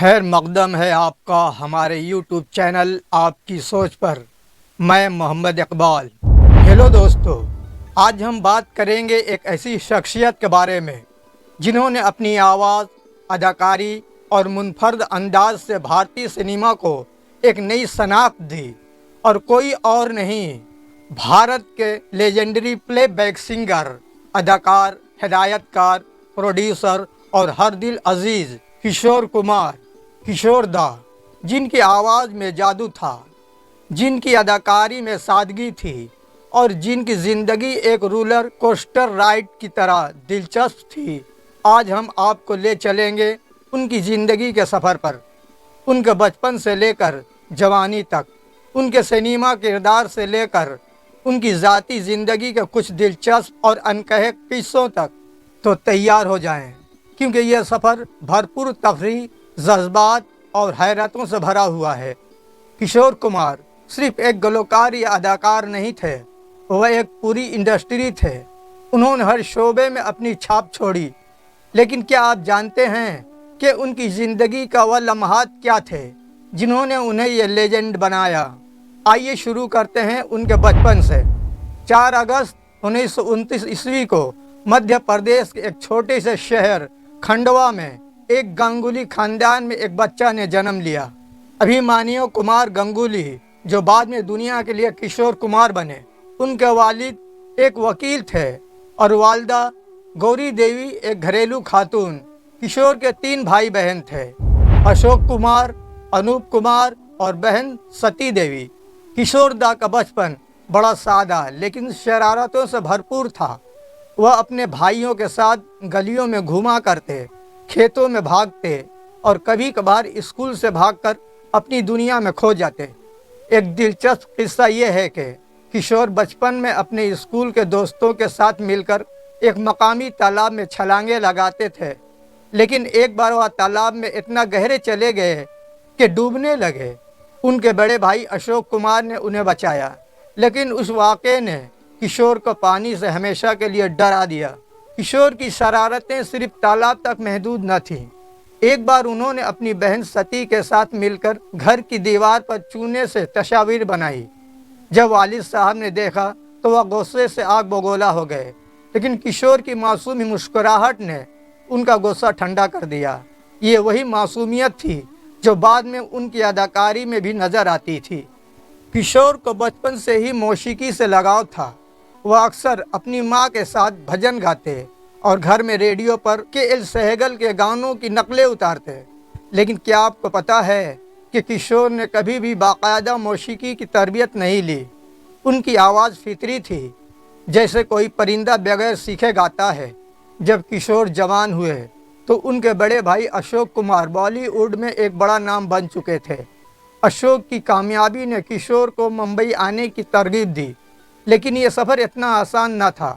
खैर मकदम है आपका हमारे यूट्यूब चैनल आपकी सोच पर। मैं मोहम्मद इकबाल। हेलो दोस्तों, आज हम बात करेंगे एक ऐसी शख्सियत के बारे में जिन्होंने अपनी आवाज़, अदाकारी और मुनफर्द अंदाज से भारतीय सिनेमा को एक नई शनाख्त दी। और कोई और नहीं, भारत के लेजेंडरी प्लेबैक सिंगर, अदाकार, हिदायतकार, प्रोड्यूसर और हर दिल अजीज़ किशोर कुमार, किशोर दा, जिनकी आवाज़ में जादू था, जिनकी अदाकारी में सादगी थी और जिनकी ज़िंदगी एक रोलर कोस्टर राइड की तरह दिलचस्प थी। आज हम आपको ले चलेंगे उनकी ज़िंदगी के सफ़र पर, उनके बचपन से लेकर जवानी तक, उनके सिनेमा किरदार से लेकर उनकी ज़ाती ज़िंदगी के कुछ दिलचस्प और अनकहे किस्सों तक। तो तैयार हो जाएं, क्योंकि यह सफ़र भरपूर तफरीह, जज्बात और हैरतों से भरा हुआ है। किशोर कुमार सिर्फ एक गलोकार या अदाकार नहीं थे, वह एक पूरी इंडस्ट्री थे। उन्होंने हर शोबे में अपनी छाप छोड़ी। लेकिन क्या आप जानते हैं कि उनकी ज़िंदगी का वह लम्हात क्या थे जिन्होंने उन्हें ये लेजेंड बनाया? आइए शुरू करते हैं उनके बचपन से। 4 अगस्त 1929 ईस्वी को मध्य प्रदेश के एक छोटे से शहर खंडवा में एक गांगुली खानदान में एक बच्चा ने जन्म लिया। अभिमन्यु कुमार गांगुली, जो बाद में दुनिया के लिए किशोर कुमार बने। उनके वालिद एक वकील थे और वालदा गौरी देवी एक घरेलू खातून। किशोर के 3 भाई बहन थे, अशोक कुमार, अनूप कुमार और बहन सती देवी। किशोर दा का बचपन बड़ा सादा लेकिन शरारतों से भरपूर था। वह अपने भाइयों के साथ गलियों में घूमा करते, खेतों में भागते और कभी कभार स्कूल से भागकर अपनी दुनिया में खो जाते। एक दिलचस्प किस्सा यह है कि किशोर बचपन में अपने स्कूल के दोस्तों के साथ मिलकर एक मकामी तालाब में छलांगे लगाते थे। लेकिन एक बार वह तालाब में इतना गहरे चले गए कि डूबने लगे। उनके बड़े भाई अशोक कुमार ने उन्हें बचाया, लेकिन उस वाक़े ने किशोर को पानी से हमेशा के लिए डरा दिया। किशोर की शरारतें सिर्फ तालाब तक महदूद न थीं। एक बार उन्होंने अपनी बहन सती के साथ मिलकर घर की दीवार पर चूने से तस्वीर बनाई। जब वालिद साहब ने देखा तो वह गुस्से से आग बगोला हो गए, लेकिन किशोर की मासूमी मुस्कुराहट ने उनका गुस्सा ठंडा कर दिया। ये वही मासूमियत थी जो बाद में उनकी अदाकारी में भी नज़र आती थी। किशोर को बचपन से ही मौसीकी से लगाव था। वह अक्सर अपनी माँ के साथ भजन गाते और घर में रेडियो पर के.एल. सहगल के गानों की नकलें उतारते। लेकिन क्या आपको पता है कि किशोर ने कभी भी बाकायदा मौसीकी की तरबियत नहीं ली? उनकी आवाज़ फितरी थी, जैसे कोई परिंदा बगैर सीखे गाता है। जब किशोर जवान हुए तो उनके बड़े भाई अशोक कुमार बॉलीवुड में एक बड़ा नाम बन चुके थे। अशोक की कामयाबी ने किशोर को मुंबई आने की तरगीब दी, लेकिन ये सफ़र इतना आसान न था।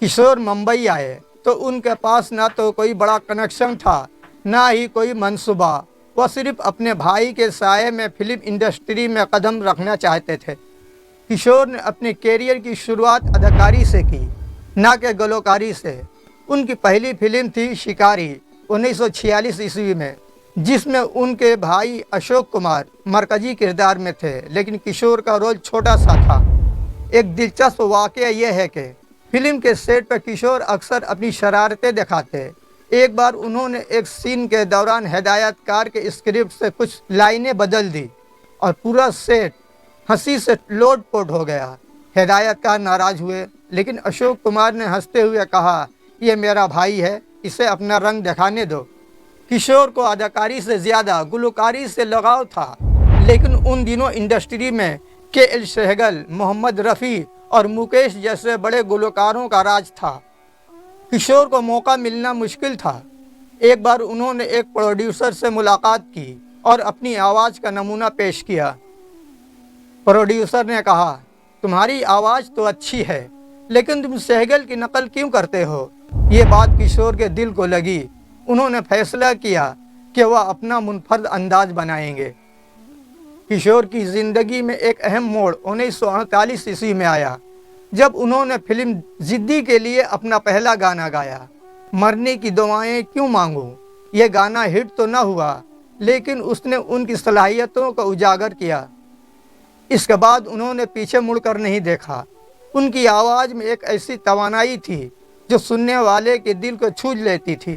किशोर मुंबई आए तो उनके पास ना तो कोई बड़ा कनेक्शन था, ना ही कोई मंसूबा। वह सिर्फ अपने भाई के साये में फिल्म इंडस्ट्री में कदम रखना चाहते थे। किशोर ने अपने कैरियर की शुरुआत अदाकारी से की, ना कि गलोकारी से। उनकी पहली फिल्म थी शिकारी 1946 ईस्वी में, जिसमें उनके भाई अशोक कुमार मरकजी किरदार में थे, लेकिन किशोर का रोल छोटा सा था। एक दिलचस्प वाक़या यह है कि फिल्म के सेट पर किशोर अक्सर अपनी शरारतें दिखाते। एक बार उन्होंने एक सीन के दौरान हिदायतकार के स्क्रिप्ट से कुछ लाइनें बदल दी और पूरा सेट हंसी से लोट-पोट हो गया। हिदायतकार नाराज़ हुए, लेकिन अशोक कुमार ने हंसते हुए कहा, ये मेरा भाई है, इसे अपना रंग दिखाने दो। किशोर को अदाकारी से ज़्यादा गुलकारी से लगाव था, लेकिन उन दिनों इंडस्ट्री में के.एल. सहगल, मोहम्मद रफ़ी और मुकेश जैसे बड़े गुलकारों का राज था। किशोर को मौका मिलना मुश्किल था। एक बार उन्होंने एक प्रोड्यूसर से मुलाकात की और अपनी आवाज़ का नमूना पेश किया। प्रोड्यूसर ने कहा, तुम्हारी आवाज़ तो अच्छी है, लेकिन तुम सहगल की नकल क्यों करते हो? ये बात किशोर के दिल को लगी। उन्होंने फैसला किया कि वह अपना मुनफर्द अंदाज बनाएंगे। किशोर की ज़िंदगी में एक अहम मोड़ 1948 ईस्वी में आया, जब उन्होंने फिल्म जिद्दी के लिए अपना पहला गाना गाया, मरने की दुआएं क्यों मांगूं। यह गाना हिट तो न हुआ, लेकिन उसने उनकी सलाहियतों को उजागर किया। इसके बाद उन्होंने पीछे मुड़कर नहीं देखा। उनकी आवाज़ में एक ऐसी तवानाई थी जो सुनने वाले के दिल को छू लेती थी।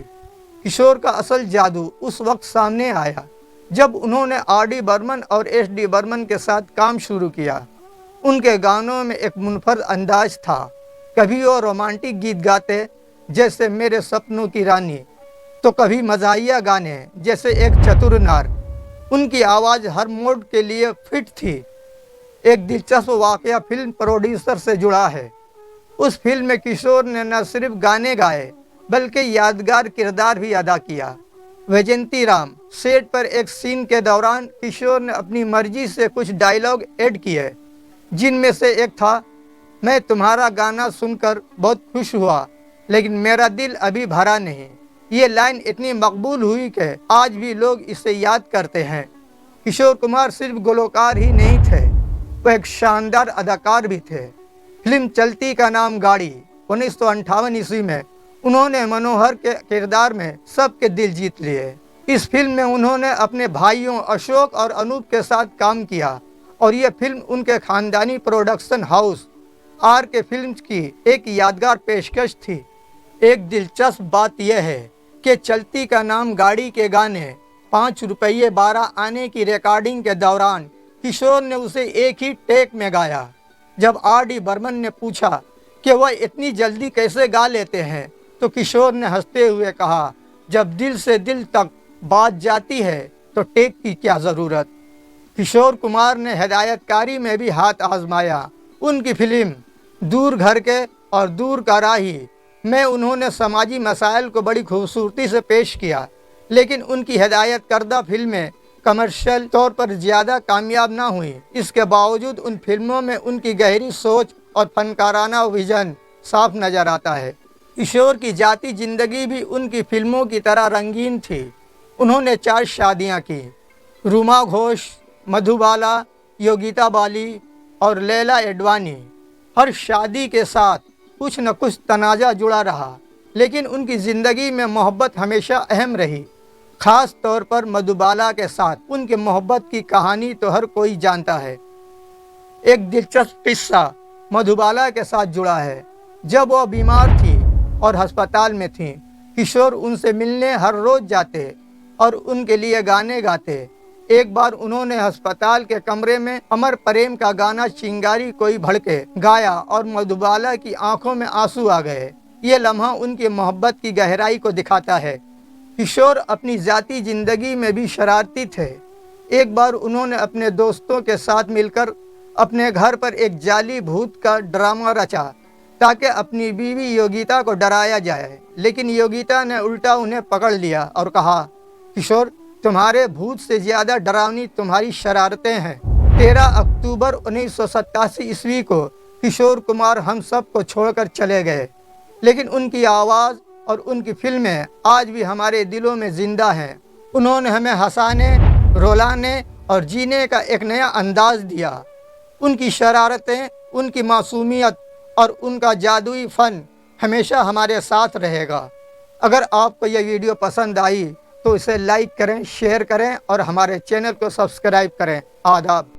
किशोर का असल जादू उस वक्त सामने आया जब उन्होंने आर.डी. बर्मन और एस.डी. बर्मन के साथ काम शुरू किया। उनके गानों में एक मुनफरद अंदाज था। कभी वो रोमांटिक गीत गाते जैसे मेरे सपनों की रानी, तो कभी मज़ाहिया गाने जैसे एक चतुर नार। उनकी आवाज़ हर मोड के लिए फिट थी। एक दिलचस्प वाक़या फिल्म प्रोड्यूसर से जुड़ा है। उस फिल्म में किशोर ने न सिर्फ गाने गाए बल्कि यादगार किरदार भी अदा किया। वैजयंती राम सेट पर एक सीन के दौरान किशोर ने अपनी मर्जी से कुछ डायलॉग ऐड किए, जिनमें से एक था, मैं तुम्हारा गाना सुनकर बहुत खुश हुआ लेकिन मेरा दिल अभी भरा नहीं। ये लाइन इतनी मकबूल हुई कि आज भी लोग इसे याद करते हैं। किशोर कुमार सिर्फ गुलकार ही नहीं थे, वह एक शानदार अदाकार भी थे। फिल्म चलती का नाम गाड़ी 1958 ईस्वी में उन्होंने मनोहर के किरदार में सबके दिल जीत लिए। इस फिल्म में उन्होंने अपने भाइयों अशोक और अनूप के साथ काम किया और यह फिल्म उनके खानदानी प्रोडक्शन हाउस आर के फिल्म्स की एक यादगार पेशकश थी। एक दिलचस्प बात यह है कि चलती का नाम गाड़ी के गाने 5 रुपये 12 आने की रिकॉर्डिंग के दौरान किशोर ने उसे एक ही टेक में गाया। जब आर.डी. बर्मन ने पूछा कि वह इतनी जल्दी कैसे गा लेते हैं, तो किशोर ने हंसते हुए कहा, जब दिल से दिल तक बात जाती है तो टेक की क्या ज़रूरत। किशोर कुमार ने हिदायतकारी में भी हाथ आजमाया। उनकी फिल्म दूर घर के और दूर का राही में उन्होंने समाजी मसाइल को बड़ी खूबसूरती से पेश किया, लेकिन उनकी हिदायत करदा फिल्में कमर्शियल तौर पर ज़्यादा कामयाब ना हुई। इसके बावजूद उन फिल्मों में उनकी गहरी सोच और फनकाराना विजन साफ नज़र आता है। किशोर की जाती ज़िंदगी भी उनकी फिल्मों की तरह रंगीन थी। उन्होंने 4 शादियां की। रूमा घोष, मधुबाला, योगिता बाली और लैला एडवाणी। हर शादी के साथ कुछ न कुछ तनाज़ा जुड़ा रहा, लेकिन उनकी ज़िंदगी में मोहब्बत हमेशा अहम रही। ख़ास तौर पर मधुबाला के साथ उनके मोहब्बत की कहानी तो हर कोई जानता है। एक दिलचस्प किस्सा मधुबाला के साथ जुड़ा है। जब वह बीमार थी और अस्पताल में थी, किशोर उनसे मिलने हर रोज़ जाते और उनके लिए गाने गाते। एक बार उन्होंने अस्पताल के कमरे में अमर प्रेम का गाना चिंगारी कोई भड़के गाया और मधुबाला की आंखों में आंसू आ गए। ये लम्हा उनकी मोहब्बत की गहराई को दिखाता है। किशोर अपनी ज़ाती ज़िंदगी में भी शरारती थे। एक बार उन्होंने अपने दोस्तों के साथ मिलकर अपने घर पर एक जाली भूत का ड्रामा रचा ताकि अपनी बीवी योगिता को डराया जाए, लेकिन योगिता ने उल्टा उन्हें पकड़ लिया और कहा, किशोर, तुम्हारे भूत से ज़्यादा डरावनी तुम्हारी शरारतें हैं। 13 अक्टूबर 1987 ईस्वी को किशोर कुमार हम सब को छोड़कर चले गए, लेकिन उनकी आवाज़ और उनकी फिल्में आज भी हमारे दिलों में ज़िंदा हैं। उन्होंने हमें हंसाने, रुलाने और जीने का एक नया अंदाज़ दिया। उनकी शरारतें, उनकी मासूमियत और उनका जादुई फ़न हमेशा हमारे साथ रहेगा। अगर आपको यह वीडियो पसंद आई तो इसे लाइक करें, शेयर करें और हमारे चैनल को सब्सक्राइब करें। आदाब।